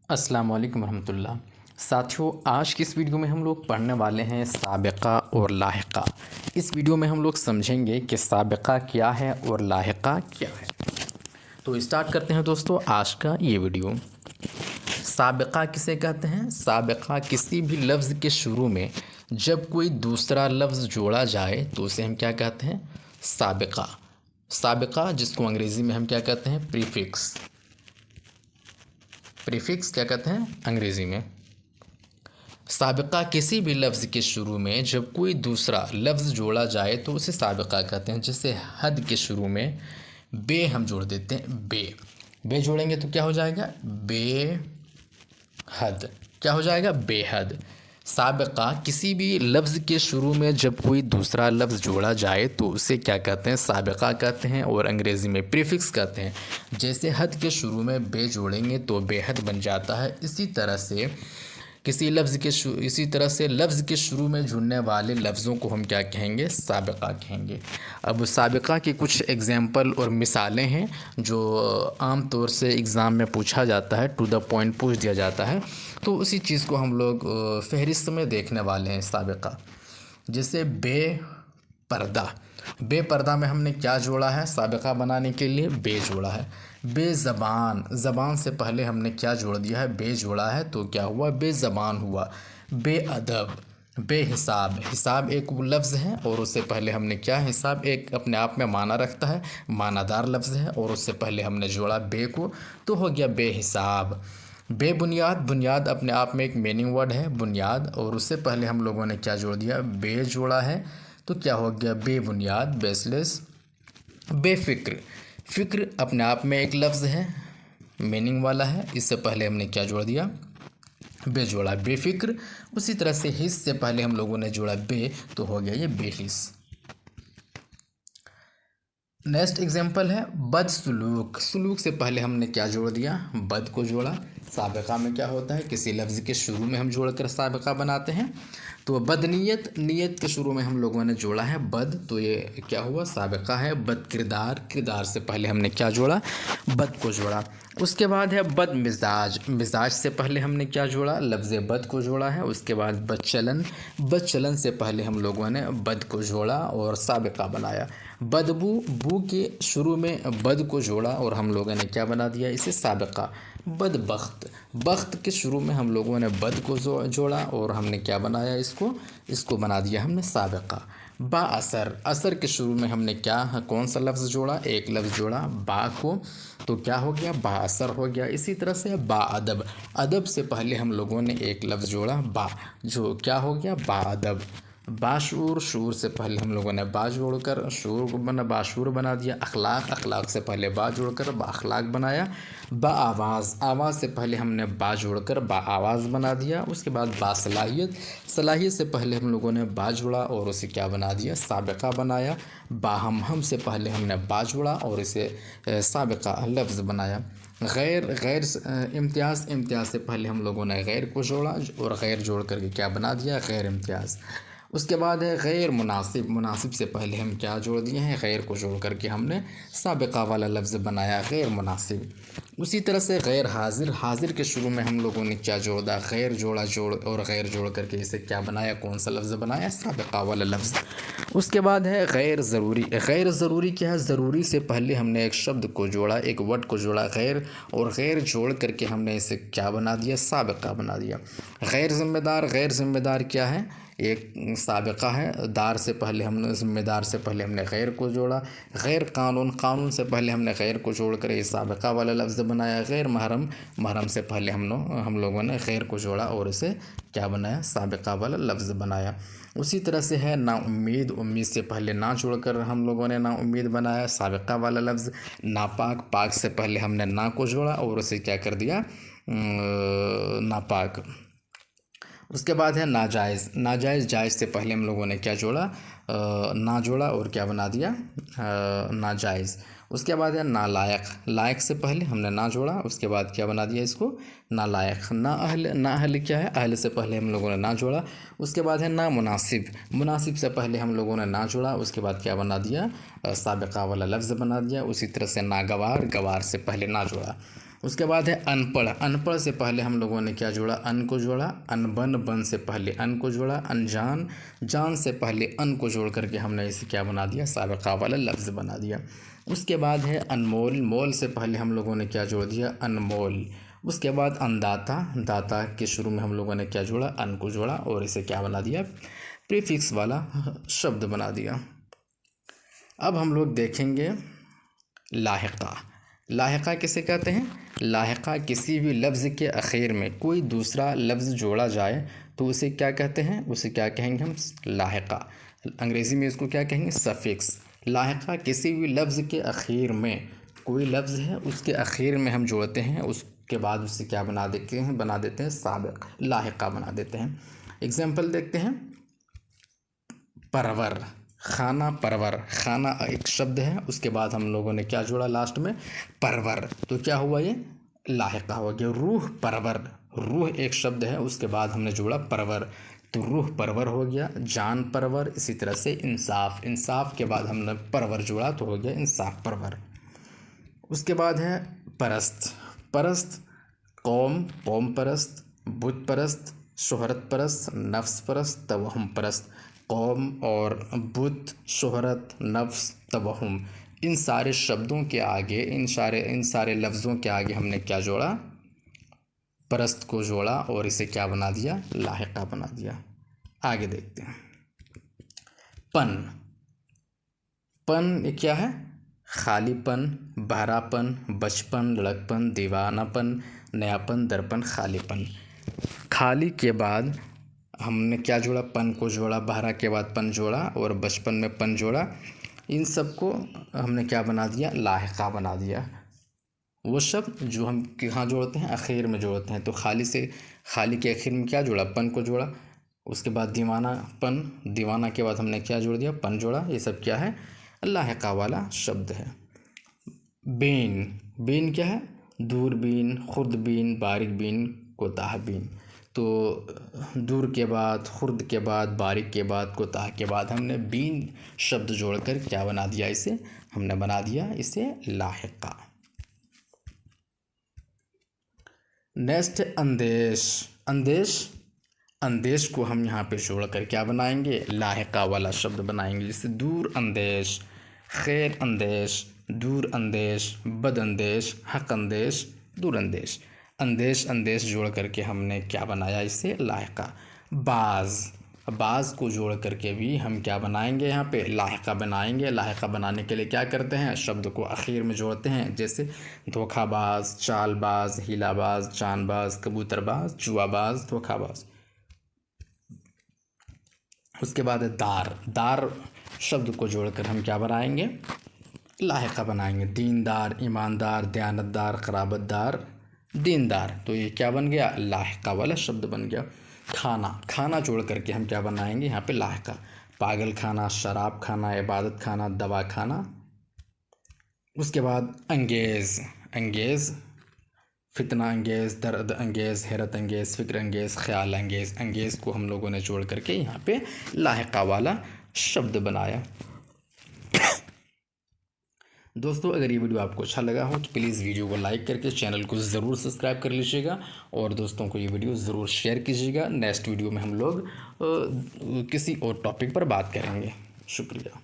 अस्सलाम वालेकुम रहमतुल्लाह। साथियों, आज की इस वीडियो में हम लोग पढ़ने वाले हैं साबिक़ा और लाहिक़ा। इस वीडियो में हम लोग समझेंगे कि साबिक़ा क्या है और लाहिक़ा क्या है। तो स्टार्ट करते हैं दोस्तों आज का ये वीडियो। साबिक़ा किसे कहते हैं? साबिक़ा किसी भी लफ्ज़ के शुरू में जब कोई दूसरा लफ्ज़ जोड़ा जाए तो उसे हम क्या कहते हैं? साबिक़ा। साबिक़ा जिसको अंग्रेज़ी में हम क्या कहते हैं? प्रीफिक्स। प्रीफिक्स क्या कहते हैं अंग्रेज़ी में? साबिक़ा किसी भी लफ्ज़ के शुरू में जब कोई दूसरा लफ्ज़ जोड़ा जाए तो उसे साबिक़ा कहते हैं। जैसे हद के शुरू में बे हम जोड़ देते हैं, बे जोड़ेंगे तो क्या हो जाएगा? बेहद। क्या हो जाएगा? बेहद। साबिक़ा किसी भी लफ्ज़ के शुरू में जब कोई दूसरा लफ्ज़ जोड़ा जाए तो उसे क्या कहते हैं? साबिक़ा कहते हैं और अंग्रेज़ी में प्रीफिक्स कहते हैं। जैसे हद के शुरू में बे जोड़ेंगे तो बेहद बन जाता है। इसी तरह से लफ्ज़ के शुरू में जुड़ने वाले लफ्ज़ों को हम क्या कहेंगे? साबिक़ा कहेंगे। अब साबिक़ा की कुछ एग्ज़ाम्पल और मिसालें हैं जो आम तौर से एग्ज़ाम में पूछा जाता है, टू द पॉइंट पूछ दिया जाता है। तो उसी चीज़ को हम लोग फ़हरिस्त में देखने वाले हैं। साबिक़ा जैसे बेपर्दा। बेपर्दा में हमने क्या जोड़ा है? साबिक़ा बनाने के लिए बे जोड़ा है। बेज़बान, ज़बान से पहले हमने क्या जोड़ दिया है? बे जोड़ा है तो क्या हुआ? बेज़बान हुआ। बेअदब। बेहिसाब, हिसाब एक लफ्ज़ है और उससे पहले हमने क्या? हिसाब एक अपने आप में माना रखता है, मानादार लफ्ज़ है और उससे पहले हमने जोड़ा बे को तो हो गया बेहिसाब। बेबुनियाद, बुनियाद अपने आप में एक मीनिंग वर्ड है बुनियाद और उससे पहले हम लोगों ने क्या जोड़ दिया? बे जोड़ा है तो क्या हो गया? बेबुनियाद, बेसलेस। बेफ़िक्र, फ़िक्र अपने आप में एक लफ्ज़ है, मीनिंग वाला है। इससे पहले हमने क्या जोड़ दिया? बे जोड़ा, बेफ़िक्र। उसी तरह से हिस्स से पहले हम लोगों ने जोड़ा बे तो हो गया ये बेहिस। नेक्स्ट एग्जाम्पल है बदसलूक। सलूक से पहले हमने क्या जोड़ दिया? बद को जोड़ा। साबिक़ा में क्या होता है? किसी लफ्ज़ के शुरू में हम जोड़कर साबिक़ा बनाते हैं। तो बदनीयत, नीयत के शुरू में हम लोगों ने जोड़ा है बद तो ये क्या हुआ? साबिक़ा है। बदकिरदार, किरदार से पहले हमने क्या जोड़ा? बद को जोड़ा। उसके बाद है बदमिजाज। मिजाज से पहले हमने क्या जोड़ा? लफ्ज़ बद को जोड़ा है। उसके बाद बदचलन, बदचलन से पहले हम लोगों ने बद को जोड़ा और साबिक़ा बनाया। बदबू, बू के शुरू में बद को जोड़ा और हम लोगों ने क्या बना दिया? इसे साबिक़ा। बदबख्त, बख्त के शुरू में हम लोगों ने बद को जोड़ा और हमने क्या बनाया? इसको बना दिया हमने साबिक़ा। बाअसर, असर के शुरू में हमने क्या, कौन सा लफ्ज़ जोड़ा? एक लफ्ज़ जोड़ा बा को तो क्या हो गया? बाअसर हो गया। इसी तरह से बाअदब, अदब से पहले हम लोगों ने एक लफ्ज़ जोड़ा बा जो क्या हो गया? बाअदब। बाशूर, शूर से पहले हम लोगों ने बा जोड़कर शूर बना बाशूर बना दिया। अखलाक, अखलाक से पहले बा जोड़कर बाअखलाक बनाया। बाआवाज़, आवाज़ से पहले हमने बा जोड़कर बाआवाज़ बना दिया। उसके बाद बासलाहियत, सलाहियत से पहले हम लोगों ने बा जोड़ा और उसे क्या बना दिया? साबिक़ा बनाया। बाहम से पहले हमने बा जोड़ा और इसे साबिक़ा लफ्ज़ बनाया। गैर इम्तियाज़, इम्तियाज़ से पहले हम लोगों ने गैर को जोड़ा और गैर जोड़ करके क्या बना दिया? गैर इम्तियाज़। उसके बाद है गैर मुनासिब, मुनासिब से पहले हम क्या जोड़ दिए हैं? गैर को जोड़ करके हमने साबिक़ा वाला लफ्ज़ बनाया गैर मुनासिब। उसी तरह से गैर हाजिर, हाजिर के शुरू में हम लोगों ने क्या जोड़ा? गैर जोड़ा और गैर जोड़ करके इसे क्या बनाया? कौन सा लफ्ज़ बनाया? साबिक़ा वाला लफ्ज़। उसके बाद है गैर ज़रूरी। गैर ज़रूरी क्या है? ज़रूरी से पहले हमने एक शब्द को जोड़ा, एक वर्ड को जोड़ा गैर और गैर जोड़ करके हमने इसे क्या बना दिया? साबिक़ा बना दिया। गैर ज़िम्मेदार, गैर ज़िम्मेदार क्या है? एक साबिक़ा है। दार से पहले हमने ज़िम्मेदार से पहले हमने गैर को जोड़ा। गैर कानून, कानून से पहले हमने गैर को जोड़ कर ये साबिक़ा वाला लफ्ज़ बनाया। गैर महरम, महरम से पहले हम लोगों ने गैर को जोड़ा और इसे क्या बनाया? साबिक़ा वाला लफ्ज़ बनाया। उसी तरह से है नाउम्मीद, उम्मीद से पहले ना जोड़कर हम लोगों ने नाउम्मीद बनाया, साबिक़ा वाला लफ्ज़। नापाक, पाक से पहले हमने ना को जोड़ा और उसे क्या कर दिया? नापाक। उसके बाद है नाजायज़, नाजायज़, जायज़ से पहले हम लोगों ने क्या जोड़ा? ना जोड़ा और क्या बना दिया? नाजायज़। उसके बाद है नालायक, लायक से पहले हमने ना जोड़ा उसके बाद क्या बना दिया? इसको नालायक। नाअहल, नाअहल क्या है? अहल से पहले हम लोगों ने ना जोड़ा। उसके बाद है नामुनासिब, मुनासिब से पहले हम लोगों ने ना जोड़ा उसके बाद क्या बना दिया? साबिक़ा वाला लफ्ज़ बना दिया। उसी तरह से नागवार, गवार से पहले ना जोड़ा। उसके बाद है अनपढ़। अनपढ़ से पहले हम लोगों ने क्या जोड़ा, अन को जोड़ा। अनबन, बन से पहले अन को जोड़ा। अनजान, जान से पहले अन को जोड़ करके हमने इसे क्या बना दिया, साबिक़ा वाला लफ्ज़ बना दिया। उसके बाद है अनमोल। मोल से पहले हम लोगों ने क्या जोड़ दिया, अनमोल। उसके बाद अन्नदाता। दाता के शुरू में हम लोगों ने क्या जोड़ा, अन को जोड़ा और इसे क्या बना दिया, प्रीफिक्स वाला शब्द बना दिया। अब हम लोग देखेंगे लाहिक़ा। लाहिक़ा किसे कहते हैं, लाहिक़ा किसी भी लफ्ज़ के आखिर में कोई दूसरा लफ्ज़ जोड़ा जाए तो उसे क्या कहते हैं, उसे क्या कहेंगे हम, लाहिक़ा। अंग्रेज़ी में इसको क्या कहेंगे, सफ़िक्स। लाहिक़ा किसी भी लफ्ज़ के आखिर में, कोई लफ्ज़ है उसके आखिर में हम जोड़ते हैं, उसके बाद उसे क्या बना देते हैं साबिक़, लाहिक़ा बना देते हैं। एग्जाम्पल देखते हैं, परवर, खाना परवर। खाना एक शब्द है, उसके बाद हम लोगों ने क्या जोड़ा लास्ट में, परवर, तो क्या हुआ, ये लाहिक़ा हो गया। रूह परवर, रूह एक शब्द है, उसके बाद हमने जोड़ा परवर, तो रूह परवर हो गया। जान परवर, इसी तरह से इंसाफ, इंसाफ के बाद हमने परवर जोड़ा तो हो गया इंसाफ परवर। उसके बाद है परस्त। परस्त कौम, कौम परस्त, बुत परस्त, शोहरत परस्त, नफ्स परस्त, तवहुम परस्त। कौम और बुत, शोहरत, नफ्स, तवहुम, इन सारे शब्दों के आगे, इन सारे लफ्ज़ों के आगे हमने क्या जोड़ा, परस्त को जोड़ा और इसे क्या बना दिया, लाहिक़ा बना दिया। आगे देखते हैं, पन। पन ये क्या है, खालीपन, बहरापन, बचपन, लड़कपन, दीवानापन, नयापन, दर्पण, खालीपन। खाली के बाद हमने क्या जोड़ा, पन को जोड़ा, बहरा के बाद पन जोड़ा और बचपन में पन जोड़ा। इन सब को हमने क्या बना दिया, लाहिक़ा बना दिया। वो शब्द जो हम कहाँ जोड़ते हैं, आखिर में जोड़ते हैं, तो खाली के आखिर में क्या जोड़ा, पन को जोड़ा। उसके बाद दीवानापन, दीवाना के बाद हमने क्या जोड़ दिया, पन जोड़ा। ये सब क्या है, लाहिक़ा वाला शब्द है। बीन, बीन क्या है, दूरबीन, खुर्दबीन, बारीक बीन, कोताह बीन। तो दूर के बाद, खुर्द के बाद, बारीक के बाद, कोताह के बाद हमने बीन शब्द जोड़कर क्या बना दिया, इसे हमने बना दिया इसे लाहिक़ा। नेक्स्ट अंदेश। अंदेश, अंदेश को हम यहाँ पे जोड़कर क्या बनाएंगे, लाहिक़ा वाला शब्द बनाएंगे। जैसे दूर अंदेश, खैर अंदेश, दूर अंदेश, बद अंदेश, हक अंदेश, दूर अंदेश। अंदेश अंदेश जोड़ करके हमने क्या बनाया, इसे लाहिक़ा। बाज़, बाज़ को जोड़ करके भी हम क्या बनाएंगे, यहाँ पे लाहिक़ा बनाएंगे। लाहिक़ा बनाने के लिए क्या करते हैं, शब्द को आखिर में जोड़ते हैं। जैसे धोखाबाज, चालबाज, हीलाबाज, चांदबाज, कबूतरबाज, जुआबाज, धोखाबाज। उसके बाद दार। दार शब्द को जोड़कर हम क्या बनाएंगे, लाहिक़ा बनाएंगे। दीनदार, ईमानदार, दयानतदार, क़राबतदार, दीनदार। तो ये क्या बन गया, लाहिक़ा वाला शब्द बन गया। खाना, खाना जोड़ करके हम क्या बनाएंगे, यहाँ पे लाहिक़ा। पागल खाना, शराब खाना, इबादत खाना, दवा खाना। उसके बाद अंगेज़। अंगेज़ फितना अंगेज़, दर्द अंगेज़, हैरत अंगेज़, फ़िक्र अंगेज़, ख़्याल अंगेज़। अंगेज़ को हम लोगों ने जोड़ करके यहाँ पे लाहिक़ा वाला शब्द बनाया। दोस्तों, अगर ये वीडियो आपको अच्छा लगा हो तो प्लीज़ वीडियो को लाइक करके चैनल को ज़रूर सब्सक्राइब कर लीजिएगा और दोस्तों को ये वीडियो ज़रूर शेयर कीजिएगा। नेक्स्ट वीडियो में हम लोग किसी और टॉपिक पर बात करेंगे। शुक्रिया।